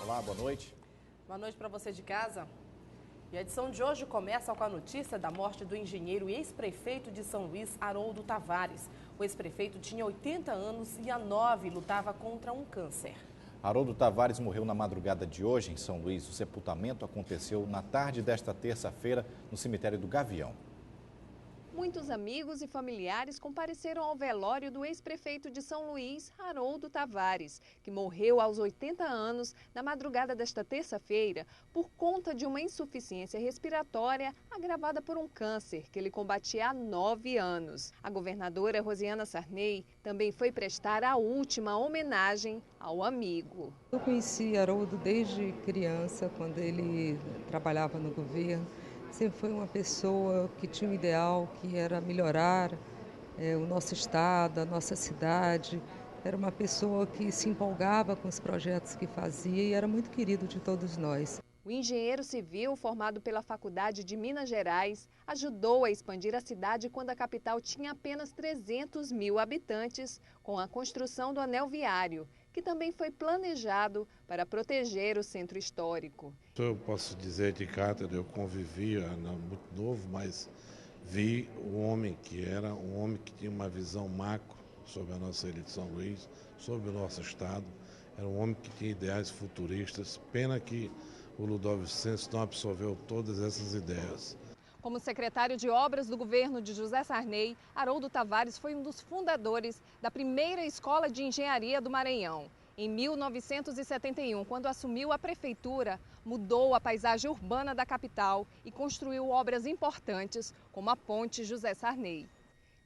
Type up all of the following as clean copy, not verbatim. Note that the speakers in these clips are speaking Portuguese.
Olá, boa noite. Boa noite para você de casa. E a edição de hoje começa com a notícia da morte do engenheiro e ex-prefeito de São Luís, Haroldo Tavares. O ex-prefeito tinha 80 anos e há 9 lutava contra um câncer. Haroldo Tavares morreu na madrugada de hoje em São Luís. O sepultamento aconteceu na tarde desta terça-feira no cemitério do Gavião. Muitos amigos e familiares compareceram ao velório do ex-prefeito de São Luís, Haroldo Tavares, que morreu aos 80 anos na madrugada desta terça-feira por conta de uma insuficiência respiratória agravada por um câncer que ele combatia há 9 anos. A governadora Rosiana Sarney também foi prestar a última homenagem ao amigo. Eu conheci Haroldo desde criança, quando ele trabalhava no governo. Sempre foi uma pessoa que tinha um ideal, que era melhorar o nosso estado, a nossa cidade. Era uma pessoa que se empolgava com os projetos que fazia e era muito querido de todos nós. O engenheiro civil, formado pela Faculdade de Minas Gerais, ajudou a expandir a cidade quando a capital tinha apenas 300 mil habitantes, com a construção do anel viário, que também foi planejado para proteger o centro histórico. Eu posso dizer de cátedra, eu convivia, muito novo, mas vi o homem que era um homem que tinha uma visão macro sobre a nossa ilha de São Luís, sobre o nosso estado. Era um homem que tinha ideais futuristas. Pena que o Ludovio Senso não absorveu todas essas ideias. Como secretário de Obras do governo de José Sarney, Haroldo Tavares foi um dos fundadores da primeira escola de engenharia do Maranhão. Em 1971, quando assumiu a prefeitura, mudou a paisagem urbana da capital e construiu obras importantes, como a Ponte José Sarney.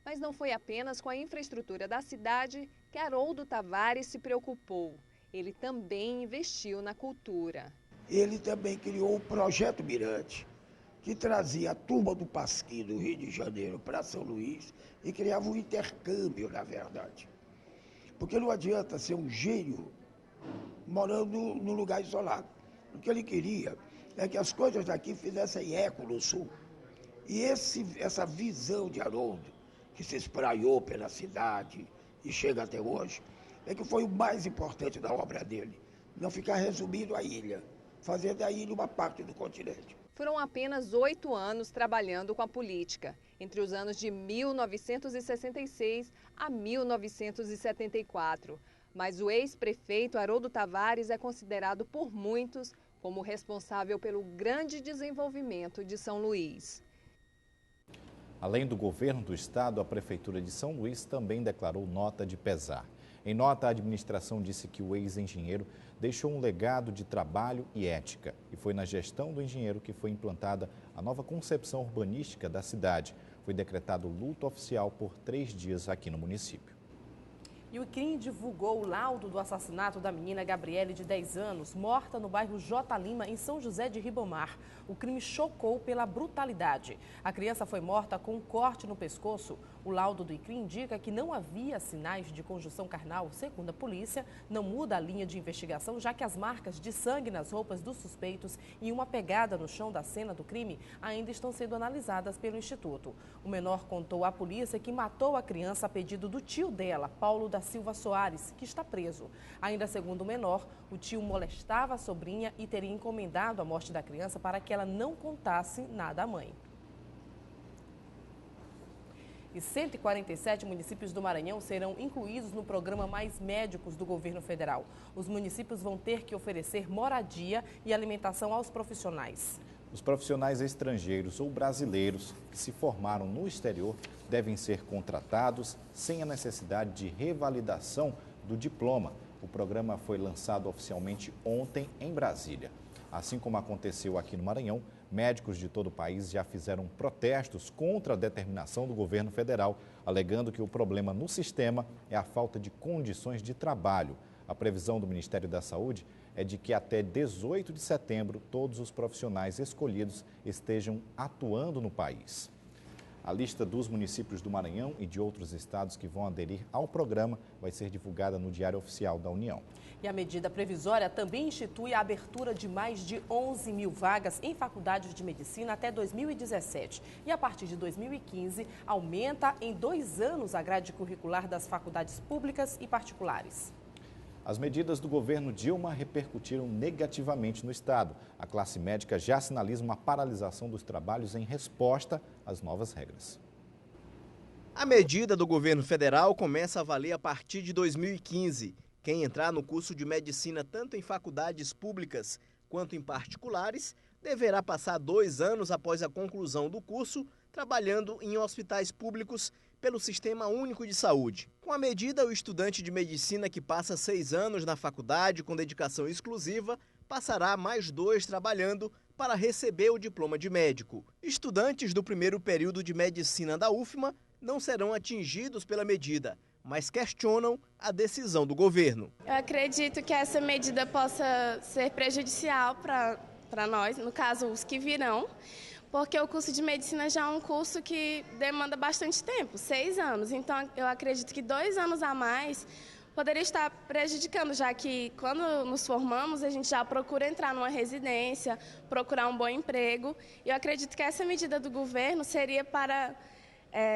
Mas não foi apenas com a infraestrutura da cidade que Haroldo Tavares se preocupou. Ele também investiu na cultura. Ele também criou o Projeto Mirante, que trazia a turma do Pasquim do Rio de Janeiro para São Luís e criava um intercâmbio, na verdade. Porque não adianta ser um gênio morando num lugar isolado. O que ele queria é que as coisas daqui fizessem eco no sul. E essa visão de Haroldo, que se espraiou pela cidade e chega até hoje, é que foi o mais importante da obra dele. Não ficar resumido à ilha, fazer da ilha uma parte do continente. Foram apenas 8 anos trabalhando com a política, entre os anos de 1966 a 1974. Mas o ex-prefeito Haroldo Tavares é considerado por muitos como responsável pelo grande desenvolvimento de São Luís. Além do governo do estado, a Prefeitura de São Luís também declarou nota de pesar. Em nota, a administração disse que o ex-engenheiro deixou um legado de trabalho e ética. E foi na gestão do engenheiro que foi implantada a nova concepção urbanística da cidade. Foi decretado luto oficial por 3 dias aqui no município. E o ICRIM divulgou o laudo do assassinato da menina Gabriele, de 10 anos, morta no bairro J. Lima, em São José de Ribamar. O crime chocou pela brutalidade. A criança foi morta com um corte no pescoço. O laudo do ICRIM indica que não havia sinais de conjunção carnal. Segundo a polícia, não muda a linha de investigação, já que as marcas de sangue nas roupas dos suspeitos e uma pegada no chão da cena do crime ainda estão sendo analisadas pelo Instituto. O menor contou à polícia que matou a criança a pedido do tio dela, Paulo da Silva Soares, que está preso. Ainda segundo o menor, o tio molestava a sobrinha e teria encomendado a morte da criança para que ela não contasse nada à mãe. E 147 municípios do Maranhão serão incluídos no programa Mais Médicos do governo federal. Os municípios vão ter que oferecer moradia e alimentação aos profissionais. Os profissionais estrangeiros ou brasileiros que se formaram no exterior devem ser contratados sem a necessidade de revalidação do diploma. O programa foi lançado oficialmente ontem em Brasília. Assim como aconteceu aqui no Maranhão, médicos de todo o país já fizeram protestos contra a determinação do governo federal, alegando que o problema no sistema é a falta de condições de trabalho. A previsão do Ministério da Saúde é de que até 18 de setembro todos os profissionais escolhidos estejam atuando no país. A lista dos municípios do Maranhão e de outros estados que vão aderir ao programa vai ser divulgada no Diário Oficial da União. E a medida provisória também institui a abertura de mais de 11 mil vagas em faculdades de medicina até 2017. E a partir de 2015, aumenta em 2 anos a grade curricular das faculdades públicas e particulares. As medidas do governo Dilma repercutiram negativamente no estado. A classe médica já sinaliza uma paralisação dos trabalhos em resposta às novas regras. A medida do governo federal começa a valer a partir de 2015. Quem entrar no curso de medicina tanto em faculdades públicas quanto em particulares deverá passar 2 anos após a conclusão do curso trabalhando em hospitais públicos pelo Sistema Único de Saúde. Com a medida, o estudante de medicina que passa 6 anos na faculdade com dedicação exclusiva passará mais 2 trabalhando para receber o diploma de médico. Estudantes do primeiro período de medicina da UFMA não serão atingidos pela medida, mas questionam a decisão do governo. Eu acredito que essa medida possa ser prejudicial para nós, no caso os que virão, porque o curso de medicina já é um curso que demanda bastante tempo, 6 anos. Então eu acredito que 2 anos a mais poderia estar prejudicando, já que quando nos formamos a gente já procura entrar numa residência, procurar um bom emprego. E eu acredito que essa medida do governo seria para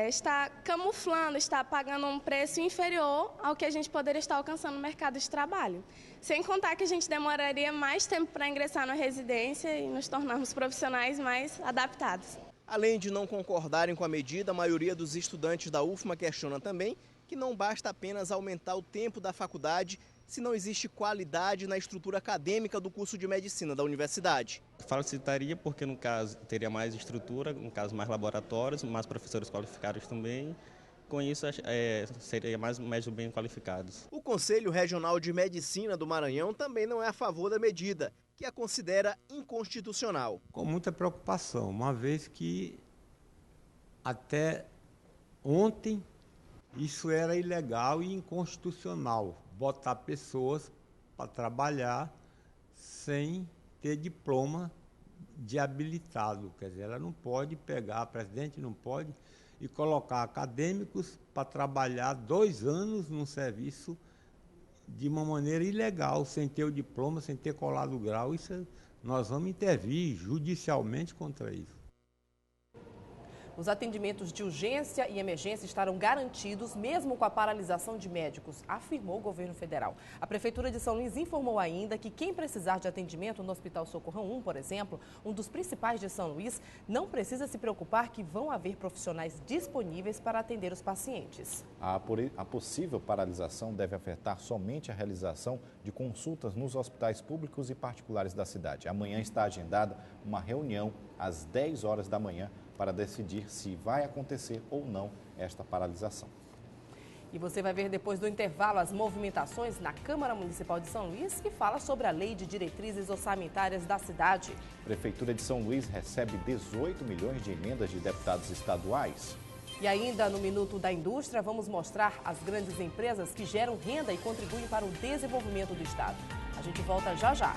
está camuflando, está pagando um preço inferior ao que a gente poderia estar alcançando no mercado de trabalho. Sem contar que a gente demoraria mais tempo para ingressar na residência e nos tornarmos profissionais mais adaptados. Além de não concordarem com a medida, a maioria dos estudantes da UFMA questiona também que não basta apenas aumentar o tempo da faculdade se não existe qualidade na estrutura acadêmica do curso de medicina da universidade. Facilitaria porque, no caso, teria mais estrutura, no caso, mais laboratórios, mais professores qualificados também. Com isso, seria mais médicos bem qualificados. O Conselho Regional de Medicina do Maranhão também não é a favor da medida, que a considera inconstitucional. Com muita preocupação, uma vez que até ontem isso era ilegal e inconstitucional. Botar pessoas para trabalhar sem ter diploma de habilitado. Quer dizer, ela não pode pegar, a presidente não pode, e colocar acadêmicos para trabalhar 2 anos num serviço de uma maneira ilegal, sem ter o diploma, sem ter colado o grau. Isso, nós vamos intervir judicialmente contra isso. Os atendimentos de urgência e emergência estarão garantidos mesmo com a paralisação de médicos, afirmou o governo federal. A Prefeitura de São Luís informou ainda que quem precisar de atendimento no Hospital Socorrão 1, por exemplo, um dos principais de São Luís, não precisa se preocupar que vão haver profissionais disponíveis para atender os pacientes. A possível paralisação deve afetar somente a realização de consultas nos hospitais públicos e particulares da cidade. Amanhã está agendada uma reunião às 10 horas da manhã para decidir se vai acontecer ou não esta paralisação. E você vai ver depois do intervalo as movimentações na Câmara Municipal de São Luís, que fala sobre a Lei de Diretrizes Orçamentárias da cidade. A Prefeitura de São Luís recebe 18 milhões de emendas de deputados estaduais. E ainda no Minuto da Indústria, vamos mostrar as grandes empresas que geram renda e contribuem para o desenvolvimento do estado. A gente volta já já.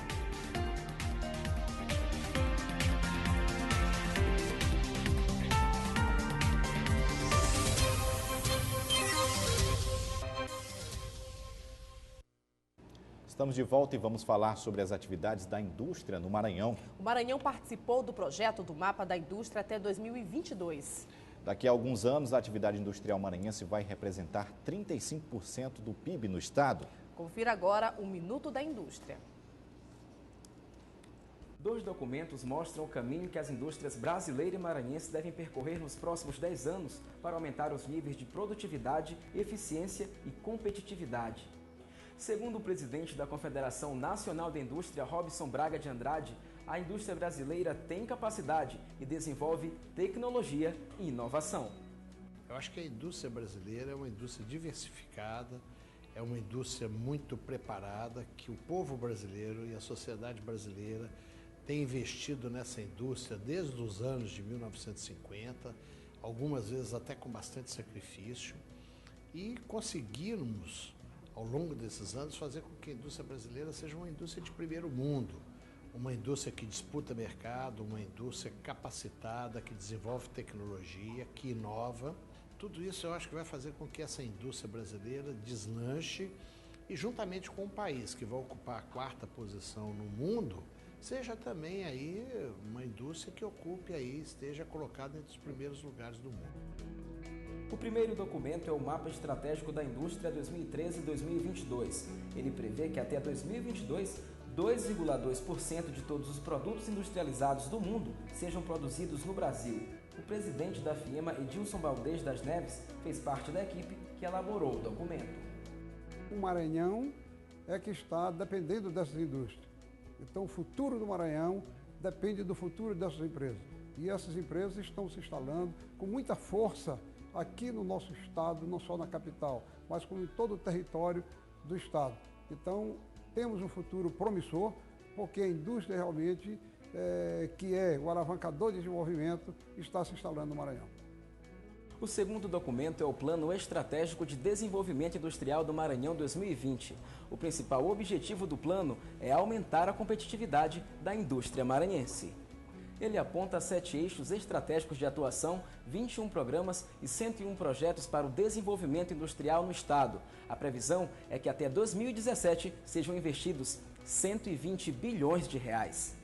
Estamos de volta e vamos falar sobre as atividades da indústria no Maranhão. O Maranhão participou do projeto do Mapa da Indústria até 2022. Daqui a alguns anos, a atividade industrial maranhense vai representar 35% do PIB no estado. Confira agora o Minuto da Indústria. 2 documentos mostram o caminho que as indústrias brasileira e maranhense devem percorrer nos próximos 10 anos para aumentar os níveis de produtividade, eficiência e competitividade. Segundo o presidente da Confederação Nacional da Indústria, Robson Braga de Andrade, a indústria brasileira tem capacidade e desenvolve tecnologia e inovação. Eu acho que a indústria brasileira é uma indústria diversificada, é uma indústria muito preparada, que o povo brasileiro e a sociedade brasileira têm investido nessa indústria desde os anos de 1950, algumas vezes até com bastante sacrifício, e conseguimos, ao longo desses anos, fazer com que a indústria brasileira seja uma indústria de primeiro mundo, uma indústria que disputa mercado, uma indústria capacitada, que desenvolve tecnologia, que inova. Tudo isso eu acho que vai fazer com que essa indústria brasileira deslanche e, juntamente com o país que vai ocupar a 4ª posição no mundo, seja também aí uma indústria que ocupe aí, esteja colocada entre os primeiros lugares do mundo. O primeiro documento é o Mapa Estratégico da Indústria 2013-2022. Ele prevê que até 2022, 2,2% de todos os produtos industrializados do mundo sejam produzidos no Brasil. O presidente da FIEMA, Edilson Valdez das Neves, fez parte da equipe que elaborou o documento. O Maranhão é que está dependendo dessas indústrias. Então, o futuro do Maranhão depende do futuro dessas empresas. E essas empresas estão se instalando com muita força aqui no nosso estado, não só na capital, mas como em todo o território do estado. Então, temos um futuro promissor, porque a indústria realmente, que é o alavancador de desenvolvimento, está se instalando no Maranhão. O segundo documento é o Plano Estratégico de Desenvolvimento Industrial do Maranhão 2020. O principal objetivo do plano é aumentar a competitividade da indústria maranhense. Ele aponta 7 eixos estratégicos de atuação, 21 programas e 101 projetos para o desenvolvimento industrial no estado. A previsão é que até 2017 sejam investidos 120 bilhões de reais.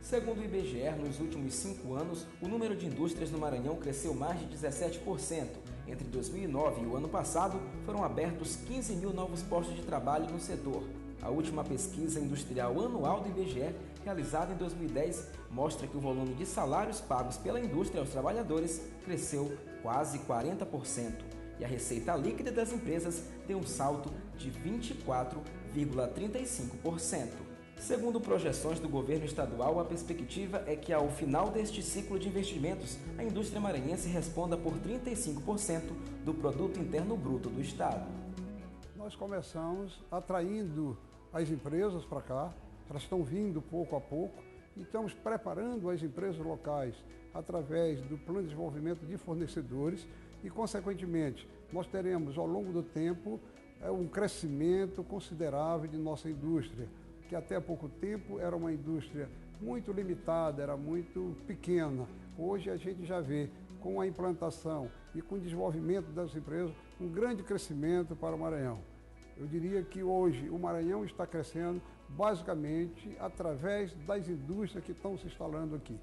Segundo o IBGE, nos últimos 5 anos, o número de indústrias no Maranhão cresceu mais de 17%. Entre 2009 e o ano passado, foram abertos 15 mil novos postos de trabalho no setor. A última pesquisa industrial anual do IBGE, realizada em 2010, mostra que o volume de salários pagos pela indústria aos trabalhadores cresceu quase 40%. E a receita líquida das empresas deu um salto de 24,35%. Segundo projeções do governo estadual, a perspectiva é que ao final deste ciclo de investimentos, a indústria maranhense responda por 35% do produto interno bruto do estado. Nós começamos atraindo as empresas para cá, elas estão vindo pouco a pouco, e estamos preparando as empresas locais através do plano de desenvolvimento de fornecedores e, consequentemente, nós teremos ao longo do tempo um crescimento considerável de nossa indústria, que até há pouco tempo era uma indústria muito limitada, era muito pequena. Hoje a gente já vê, com a implantação e com o desenvolvimento das empresas, um grande crescimento para o Maranhão. Eu diria que hoje o Maranhão está crescendo basicamente através das indústrias que estão se instalando aqui.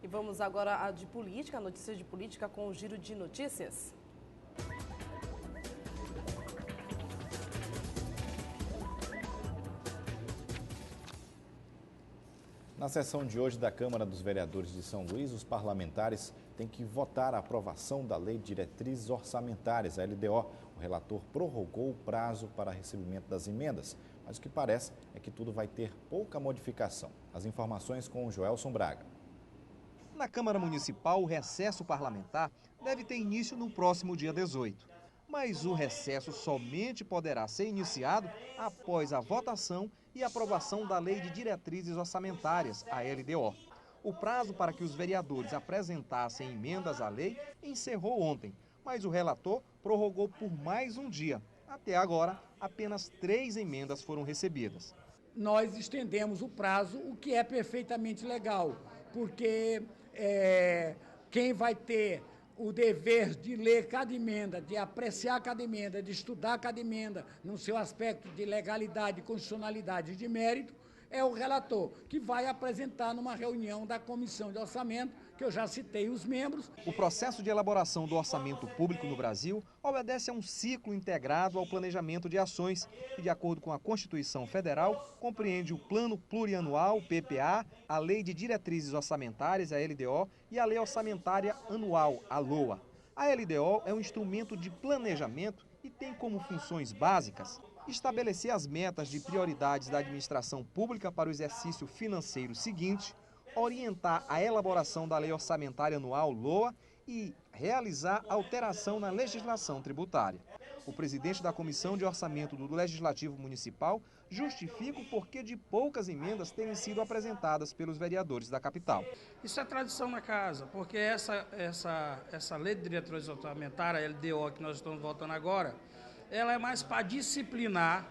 E vamos agora a de política, notícias de política com o Giro de Notícias. Na sessão de hoje da Câmara dos Vereadores de São Luís, os parlamentares têm que votar a aprovação da Lei de Diretrizes Orçamentárias, a LDO. O relator prorrogou o prazo para recebimento das emendas, mas o que parece é que tudo vai ter pouca modificação. As informações com o Joelson Braga. Na Câmara Municipal, o recesso parlamentar deve ter início no próximo dia 18. Mas o recesso somente poderá ser iniciado após a votação e aprovação da Lei de Diretrizes Orçamentárias, a LDO. O prazo para que os vereadores apresentassem emendas à lei encerrou ontem, mas o relator prorrogou por mais um dia. Até agora, apenas 3 emendas foram recebidas. Nós estendemos o prazo, o que é perfeitamente legal, porque quem vai ter o dever de ler cada emenda, de apreciar cada emenda, de estudar cada emenda no seu aspecto de legalidade, constitucionalidade e de mérito, é o relator, que vai apresentar numa reunião da Comissão de Orçamento, que eu já citei os membros. O processo de elaboração do orçamento público no Brasil obedece a um ciclo integrado ao planejamento de ações e, de acordo com a Constituição Federal, compreende o Plano Plurianual, PPA, a Lei de Diretrizes Orçamentárias, a LDO, e a Lei Orçamentária Anual, a LOA. A LDO é um instrumento de planejamento e tem como funções básicas estabelecer as metas de prioridades da administração pública para o exercício financeiro seguinte, orientar a elaboração da Lei Orçamentária Anual, LOA, e realizar alteração na legislação tributária. O presidente da Comissão de Orçamento do Legislativo Municipal justifica o porquê de poucas emendas terem sido apresentadas pelos vereadores da capital. Isso é tradição na casa, porque essa Lei de Diretrizes Orçamentárias, a LDO, que nós estamos votando agora, ela é mais para disciplinar,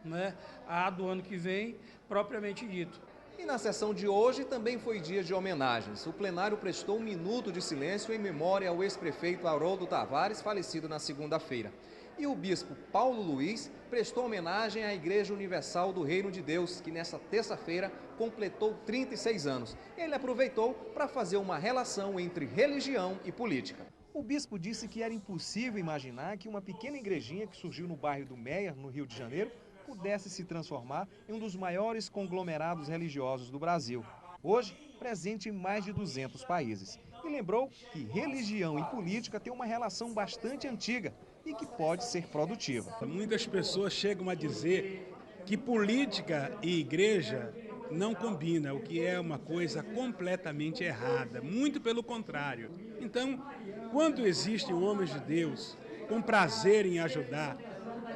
né, a do ano que vem, propriamente dito. E na sessão de hoje também foi dia de homenagens. O plenário prestou um minuto de silêncio em memória ao ex-prefeito Haroldo Tavares, falecido na segunda-feira. E o bispo Paulo Luiz prestou homenagem à Igreja Universal do Reino de Deus, que nesta terça-feira completou 36 anos. Ele aproveitou para fazer uma relação entre religião e política. O bispo disse que era impossível imaginar que uma pequena igrejinha que surgiu no bairro do Meier, no Rio de Janeiro, pudesse se transformar em um dos maiores conglomerados religiosos do Brasil. Hoje, presente em mais de 200 países. E lembrou que religião e política têm uma relação bastante antiga e que pode ser produtiva. Muitas pessoas chegam a dizer que política e igreja não combinam, o que é uma coisa completamente errada, muito pelo contrário. Então, quando existem homens de Deus com prazer em ajudar,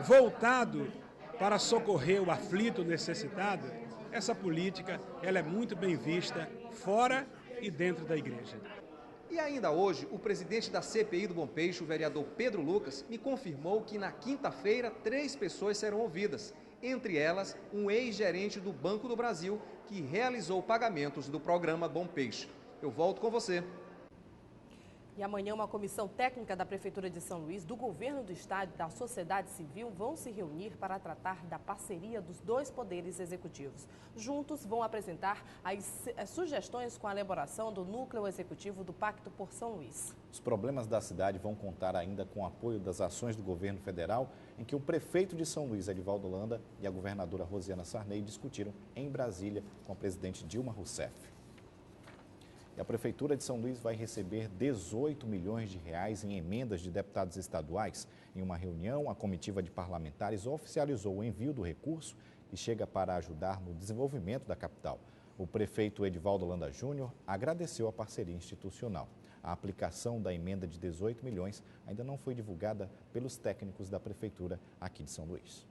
voltado para socorrer o aflito, o necessitado, essa política ela é muito bem vista fora e dentro da igreja. E ainda hoje, o presidente da CPI do Bom Peixe, o vereador Pedro Lucas, me confirmou que na quinta-feira 3 pessoas serão ouvidas, entre elas um ex-gerente do Banco do Brasil que realizou pagamentos do programa Bom Peixe. Eu volto com você. E amanhã uma comissão técnica da Prefeitura de São Luís, do Governo do Estado e da sociedade civil vão se reunir para tratar da parceria dos 2 poderes executivos. Juntos vão apresentar as sugestões com a elaboração do núcleo executivo do Pacto por São Luís. Os problemas da cidade vão contar ainda com o apoio das ações do governo federal, em que o prefeito de São Luís, Edivaldo Holanda, e a governadora Rosiana Sarney discutiram em Brasília com a presidente Dilma Rousseff. E a Prefeitura de São Luís vai receber 18 milhões de reais em emendas de deputados estaduais. Em uma reunião, a comitiva de parlamentares oficializou o envio do recurso que chega para ajudar no desenvolvimento da capital. O prefeito Edivaldo Holanda Júnior agradeceu a parceria institucional. A aplicação da emenda de 18 milhões ainda não foi divulgada pelos técnicos da Prefeitura aqui de São Luís.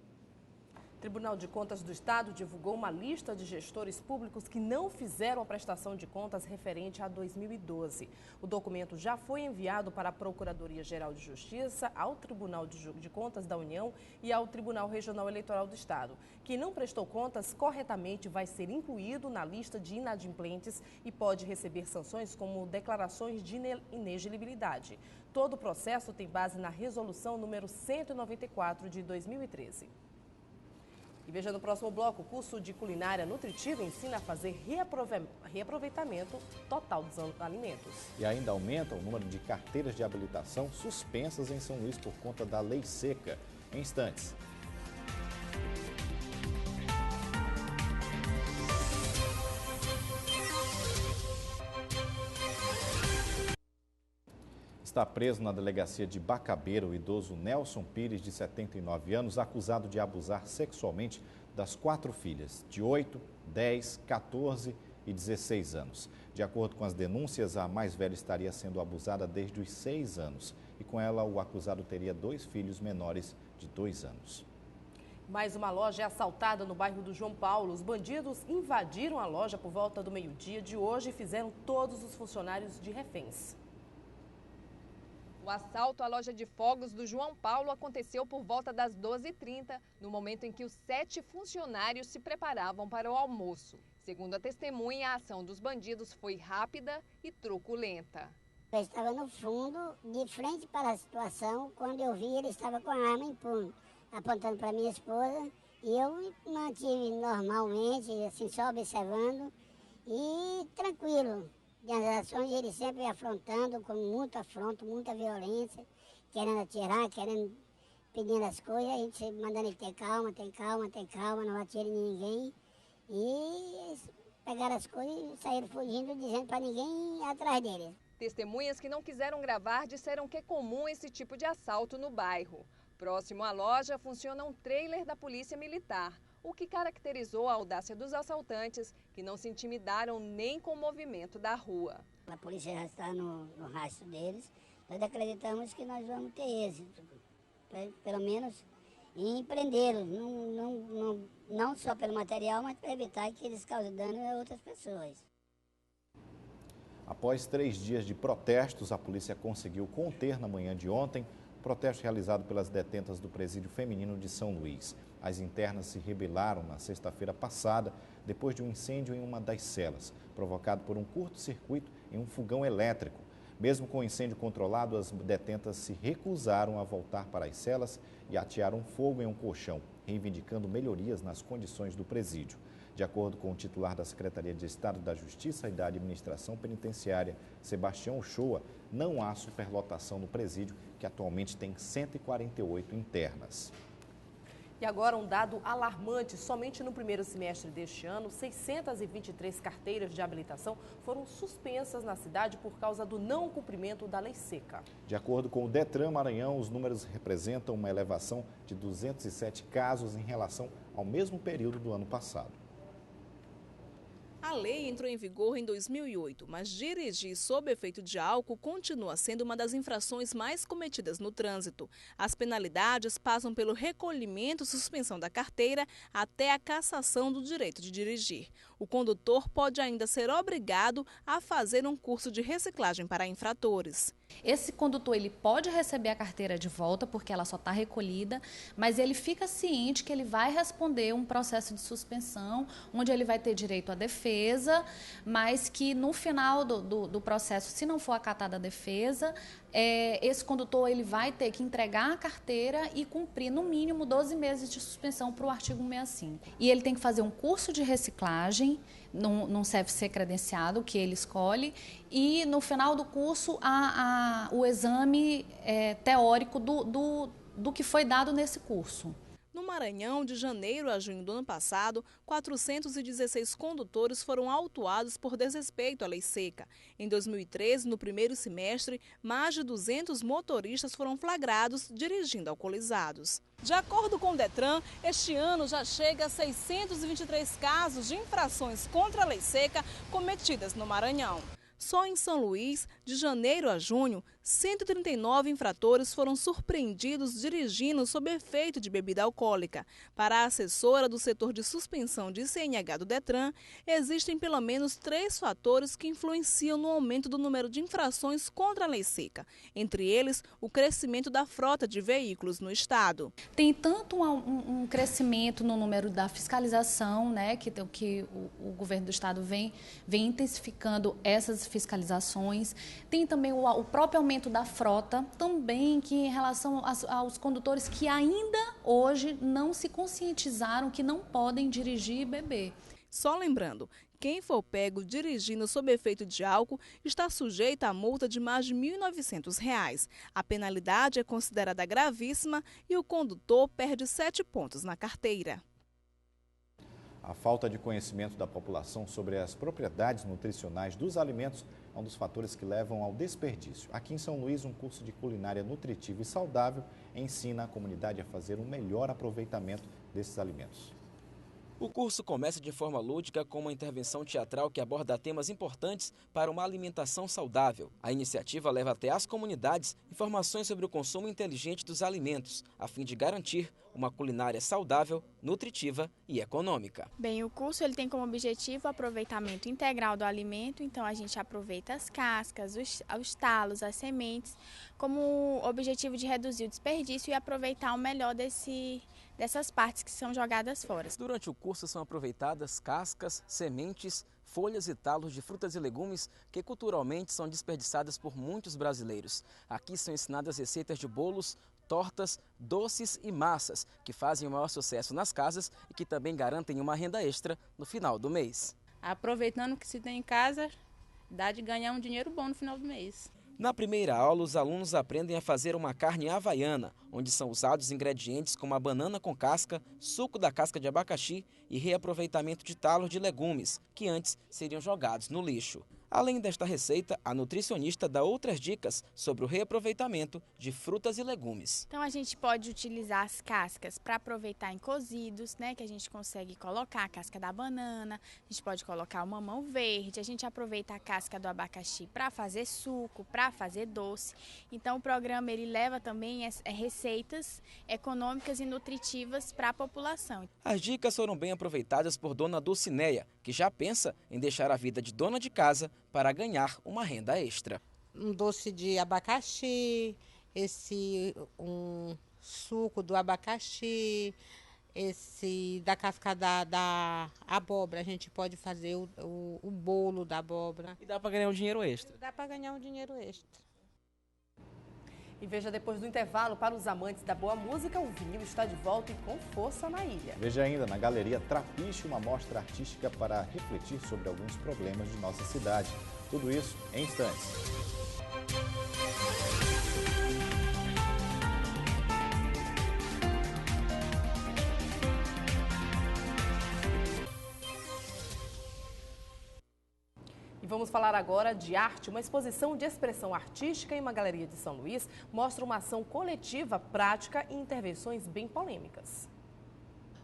O Tribunal de Contas do Estado divulgou uma lista de gestores públicos que não fizeram a prestação de contas referente a 2012. O documento já foi enviado para a Procuradoria-Geral de Justiça, ao Tribunal de Contas da União e ao Tribunal Regional Eleitoral do Estado. Quem não prestou contas corretamente vai ser incluído na lista de inadimplentes e pode receber sanções como declarações de inelegibilidade. Todo o processo tem base na resolução número 194 de 2013. E veja no próximo bloco, o curso de culinária nutritiva ensina a fazer reaproveitamento total dos alimentos. E ainda aumenta o número de carteiras de habilitação suspensas em São Luís por conta da lei seca. Em instantes. Está preso na delegacia de Bacabeira o idoso Nelson Pires, de 79 anos, acusado de abusar sexualmente das 4 filhas, de 8, 10, 14 e 16 anos. De acordo com as denúncias, a mais velha estaria sendo abusada desde os 6 anos e com ela o acusado teria 2 filhos menores de 2 anos. Mais uma loja é assaltada no bairro do João Paulo. Os bandidos invadiram a loja por volta do meio-dia de hoje e fizeram todos os funcionários de reféns. O assalto à loja de fogos do João Paulo aconteceu por volta das 12h30, no momento em que os 7 funcionários se preparavam para o almoço. Segundo a testemunha, a ação dos bandidos foi rápida e truculenta. Eu estava no fundo, de frente para a situação, quando eu vi ele estava com a arma em punho, apontando para minha esposa, e eu me mantive normalmente, assim, só observando e tranquilo. Das ações, ele sempre afrontando, com muito afronto, muita violência, querendo atirar, pedindo as coisas, a gente mandando ele ter calma, não atire em ninguém. E eles pegaram as coisas e saíram fugindo, dizendo para ninguém ir atrás deles. Testemunhas que não quiseram gravar disseram que é comum esse tipo de assalto no bairro. Próximo à loja funciona um trailer da Polícia Militar, o que caracterizou a audácia dos assaltantes, que não se intimidaram nem com o movimento da rua. A polícia já está no rastro deles, nós acreditamos que nós vamos ter êxito, pelo menos em prendê-los, não só pelo material, mas para evitar que eles causem dano a outras pessoas. Após 3 dias de protestos, a polícia conseguiu conter na manhã de ontem o protesto realizado pelas detentas do presídio feminino de São Luís. As internas se rebelaram na sexta-feira passada, depois de um incêndio em uma das celas, provocado por um curto-circuito em um fogão elétrico. Mesmo com o incêndio controlado, as detentas se recusaram a voltar para as celas e atearam fogo em um colchão, reivindicando melhorias nas condições do presídio. De acordo com o titular da Secretaria de Estado da Justiça e da Administração Penitenciária, Sebastião Uchoa, não há superlotação no presídio, que atualmente tem 148 internas. E agora um dado alarmante, somente no primeiro semestre deste ano, 623 carteiras de habilitação foram suspensas na cidade por causa do não cumprimento da lei seca. De acordo com o Detran Maranhão, os números representam uma elevação de 207 casos em relação ao mesmo período do ano passado. A lei entrou em vigor em 2008, mas dirigir sob efeito de álcool continua sendo uma das infrações mais cometidas no trânsito. As penalidades passam pelo recolhimento e suspensão da carteira até a cassação do direito de dirigir. O condutor pode ainda ser obrigado a fazer um curso de reciclagem para infratores. Esse condutor ele pode receber a carteira de volta porque ela só está recolhida, mas ele fica ciente que ele vai responder um processo de suspensão, onde ele vai ter direito à defesa, mas que no final do processo, se não for acatada a defesa, esse condutor ele vai ter que entregar a carteira e cumprir no mínimo 12 meses de suspensão para o artigo 165. E ele tem que fazer um curso de reciclagem, num CFC credenciado que ele escolhe, e no final do curso o exame teórico do que foi dado nesse curso. No Maranhão, de janeiro a junho do ano passado, 416 condutores foram autuados por desrespeito à lei seca. Em 2013, no primeiro semestre, mais de 200 motoristas foram flagrados dirigindo alcoolizados. De acordo com o Detran, este ano já chega a 623 casos de infrações contra a lei seca cometidas no Maranhão. Só em São Luís, de janeiro a junho, 139 infratores foram surpreendidos dirigindo sob efeito de bebida alcoólica. Para a assessora do setor de suspensão de CNH do Detran, existem pelo menos 3 fatores que influenciam no aumento do número de infrações contra a lei seca. Entre eles, o crescimento da frota de veículos no estado. Tem tanto um crescimento no número da fiscalização, né, que o governo do estado vem intensificando essas fiscalizações. Tem também o próprio aumento da frota, também que em relação aos condutores que ainda hoje não se conscientizaram que não podem dirigir e beber. Só lembrando, quem for pego dirigindo sob efeito de álcool está sujeito a multa de mais de R$ 1.900. A penalidade é considerada gravíssima e o condutor perde 7 pontos na carteira. A falta de conhecimento da população sobre as propriedades nutricionais dos alimentos é um dos fatores que levam ao desperdício. Aqui em São Luís, um curso de culinária nutritiva e saudável ensina a comunidade a fazer um melhor aproveitamento desses alimentos. O curso começa de forma lúdica com uma intervenção teatral que aborda temas importantes para uma alimentação saudável. A iniciativa leva até as comunidades informações sobre o consumo inteligente dos alimentos, a fim de garantir uma culinária saudável, nutritiva e econômica. Bem, o curso ele tem como objetivo o aproveitamento integral do alimento, então a gente aproveita as cascas, os talos, as sementes, como objetivo de reduzir o desperdício e aproveitar o melhor dessas partes que são jogadas fora. Durante o curso são aproveitadas cascas, sementes, folhas e talos de frutas e legumes que culturalmente são desperdiçadas por muitos brasileiros. Aqui são ensinadas receitas de bolos, tortas, doces e massas que fazem o maior sucesso nas casas e que também garantem uma renda extra no final do mês. Aproveitando que se tem em casa, dá de ganhar um dinheiro bom no final do mês. Na primeira aula, os alunos aprendem a fazer uma carne havaiana, onde são usados ingredientes como a banana com casca, suco da casca de abacaxi e reaproveitamento de talos de legumes, que antes seriam jogados no lixo. Além desta receita, a nutricionista dá outras dicas sobre o reaproveitamento de frutas e legumes. Então a gente pode utilizar as cascas para aproveitar em cozidos, né, que a gente consegue colocar a casca da banana, a gente pode colocar o mamão verde, a gente aproveita a casca do abacaxi para fazer suco, para fazer doce. Então o programa ele leva também receitas econômicas e nutritivas para a população. As dicas foram bem aproveitadas por Dona Dulcineia, que já pensa em deixar a vida de dona de casa para ganhar uma renda extra. Um doce de abacaxi, um suco do abacaxi, da casca da abóbora, a gente pode fazer o bolo da abóbora. E dá para ganhar um dinheiro extra? Dá para ganhar um dinheiro extra. E veja, depois do intervalo, para os amantes da boa música, o vinil está de volta e com força na ilha. Veja ainda na Galeria Trapiche uma mostra artística para refletir sobre alguns problemas de nossa cidade. Tudo isso em instantes. E vamos falar agora de arte. Uma exposição de expressão artística em uma galeria de São Luís mostra uma ação coletiva, prática e intervenções bem polêmicas.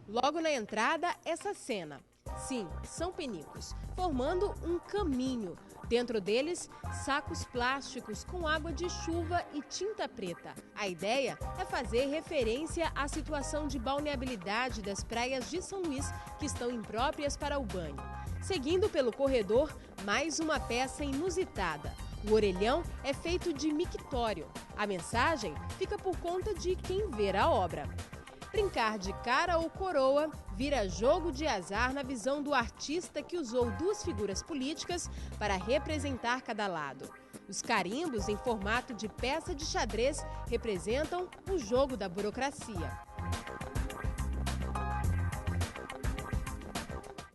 Logo na entrada, essa cena. Sim, são penicos, formando um caminho. Dentro deles, sacos plásticos com água de chuva e tinta preta. A ideia é fazer referência à situação de balneabilidade das praias de São Luís, que estão impróprias para o banho. Seguindo pelo corredor, mais uma peça inusitada. O orelhão é feito de mictório. A mensagem fica por conta de quem ver a obra. Brincar de cara ou coroa vira jogo de azar na visão do artista que usou duas figuras políticas para representar cada lado. Os carimbos em formato de peça de xadrez representam o jogo da burocracia.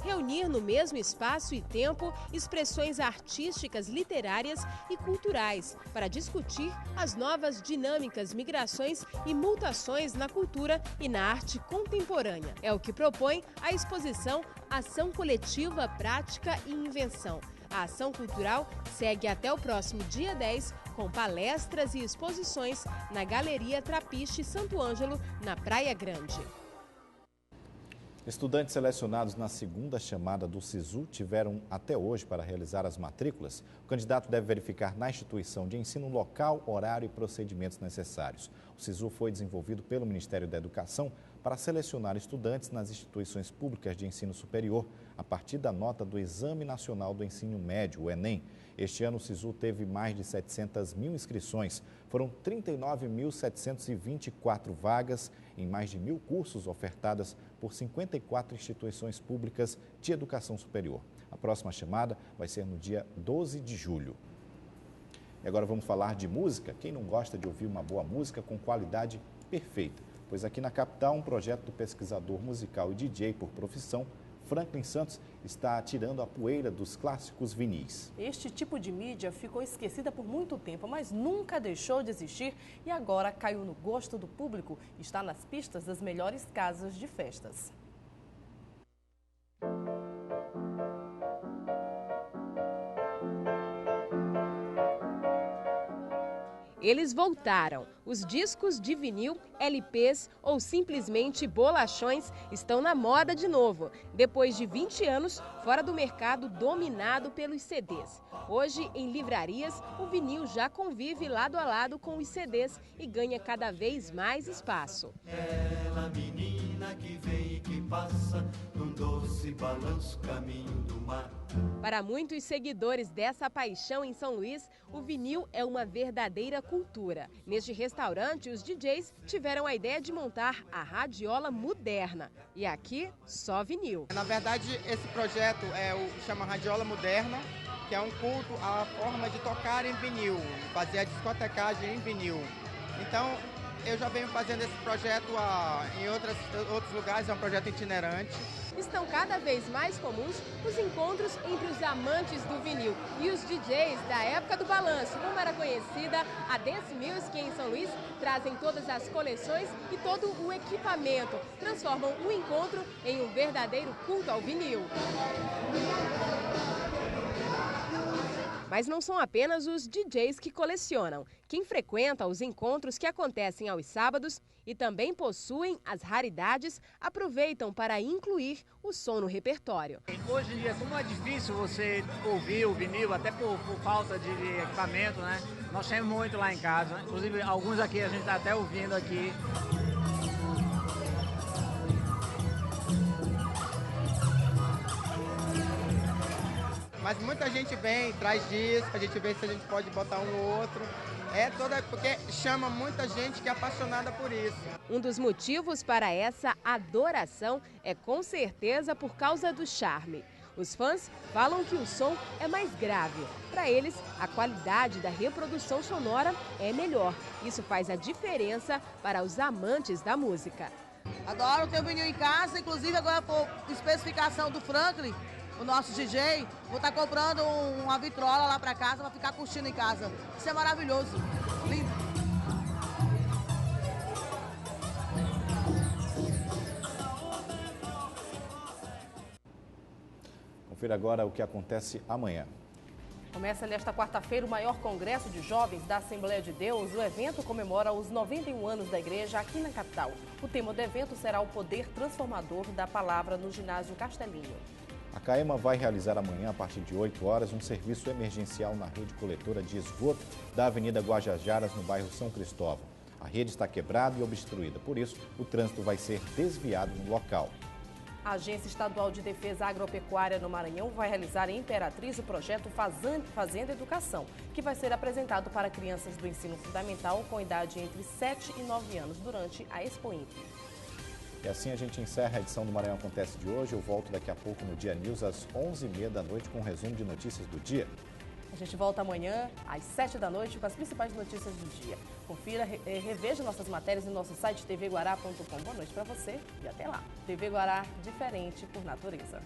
Reunir no mesmo espaço e tempo expressões artísticas, literárias e culturais para discutir as novas dinâmicas, migrações e mutações na cultura e na arte contemporânea. É o que propõe a exposição Ação Coletiva, Prática e Invenção. A ação cultural segue até o próximo dia 10 com palestras e exposições na Galeria Trapiche Santo Ângelo, na Praia Grande. Estudantes selecionados na segunda chamada do SISU tiveram até hoje para realizar as matrículas. O candidato deve verificar na instituição de ensino local, horário e procedimentos necessários. O SISU foi desenvolvido pelo Ministério da Educação para selecionar estudantes nas instituições públicas de ensino superior a partir da nota do Exame Nacional do Ensino Médio, o Enem. Este ano o SISU teve mais de 700 mil inscrições. Foram 39.724 vagas em mais de 1.000 cursos ofertadas por 54 instituições públicas de educação superior. A próxima chamada vai ser no dia 12 de julho. E agora vamos falar de música. Quem não gosta de ouvir uma boa música com qualidade perfeita? Pois aqui na capital, um projeto do pesquisador musical e DJ por profissão, Franklin Santos, está tirando a poeira dos clássicos vinis. Este tipo de mídia ficou esquecida por muito tempo, mas nunca deixou de existir e agora caiu no gosto do público e está nas pistas das melhores casas de festas. Eles voltaram. Os discos de vinil, LPs ou simplesmente bolachões estão na moda de novo, depois de 20 anos fora do mercado dominado pelos CDs. Hoje, em livrarias, o vinil já convive lado a lado com os CDs e ganha cada vez mais espaço. Ela, menina que vem e que passa, num doce balanço caminho do mar. Para muitos seguidores dessa paixão em São Luís, o vinil é uma verdadeira cultura. Neste restaurante, os DJs tiveram a ideia de montar a radiola moderna. E aqui, só vinil. Na verdade, esse projeto chama Radiola Moderna, que é um culto à forma de tocar em vinil, fazer a discotecagem em vinil. Então, eu já venho fazendo esse projeto em outros lugares, é um projeto itinerante. Estão cada vez mais comuns os encontros entre os amantes do vinil e os DJs da época do balanço, como era conhecida a Dance Music em São Luís, trazem todas as coleções e todo o equipamento, transformam o encontro em um verdadeiro culto ao vinil. Mas não são apenas os DJs que colecionam. Quem frequenta os encontros que acontecem aos sábados e também possuem as raridades, aproveitam para incluir o som no repertório. Hoje em dia, como é difícil você ouvir o vinil, até por falta de equipamento, né? Nós temos muito lá em casa, inclusive alguns aqui a gente está até ouvindo aqui. Mas muita gente vem, traz disco, a gente vê se a gente pode botar um ou outro. Porque chama muita gente que é apaixonada por isso. Um dos motivos para essa adoração é com certeza por causa do charme. Os fãs falam que o som é mais grave. Para eles, a qualidade da reprodução sonora é melhor. Isso faz a diferença para os amantes da música. Adoro ter o vinil em casa, inclusive agora por especificação do Franklin, o nosso DJ, vou estar comprando uma vitrola lá para casa para ficar curtindo em casa. Isso é maravilhoso, lindo. Confira agora o que acontece amanhã. Começa nesta quarta-feira o maior congresso de jovens da Assembleia de Deus. O evento comemora os 91 anos da igreja aqui na capital. O tema do evento será o poder transformador da palavra no ginásio Castelinho. A CAEMA vai realizar amanhã, a partir de 8 horas, um serviço emergencial na rede coletora de esgoto da Avenida Guajajaras, no bairro São Cristóvão. A rede está quebrada e obstruída, por isso o trânsito vai ser desviado no local. A Agência Estadual de Defesa Agropecuária no Maranhão vai realizar em Imperatriz o projeto Fazenda Educação, que vai ser apresentado para crianças do ensino fundamental com idade entre 7 e 9 anos durante a Expo Inter. E assim a gente encerra a edição do Maranhão Acontece de hoje. Eu volto daqui a pouco no Dia News às 11h30 da noite com um resumo de notícias do dia. A gente volta amanhã às 7 da noite com as principais notícias do dia. Confira, reveja nossas matérias no nosso site tvguará.com. Boa noite para você e até lá. TV Guará, diferente por natureza.